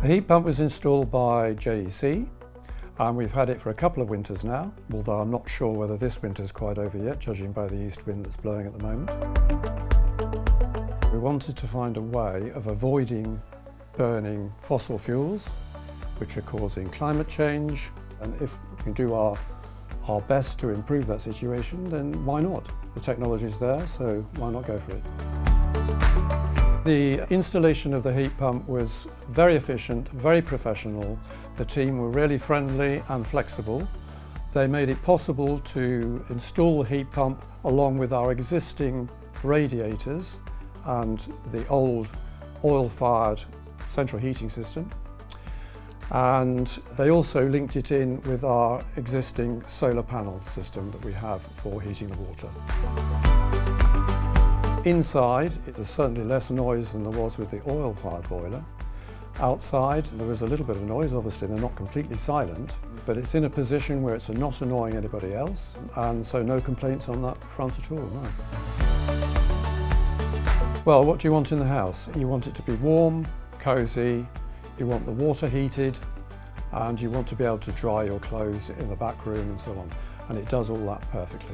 The heat pump was installed by JEC, and we've had it for a couple of winters now, although I'm not sure whether this winter's quite over yet, judging by the east wind that's blowing at the moment. We wanted to find a way of avoiding burning fossil fuels, which are causing climate change, and if we can do our best to improve that situation, then why not? The technology's there, so why not go for it? The installation of the heat pump was very efficient, very professional. The team were really friendly and flexible. They made it possible to install the heat pump along with our existing radiators and the old oil-fired central heating system. And they also linked it in with our existing solar panel system that we have for heating the water. Inside, there's certainly less noise than there was with the oil-fired boiler. Outside, there is a little bit of noise. Obviously, they're not completely silent, but it's in a position where it's not annoying anybody else, and so no complaints on that front at all, no. Well, what do you want in the house? You want it to be warm, cosy, you want the water heated, and you want to be able to dry your clothes in the back room and so on, and it does all that perfectly.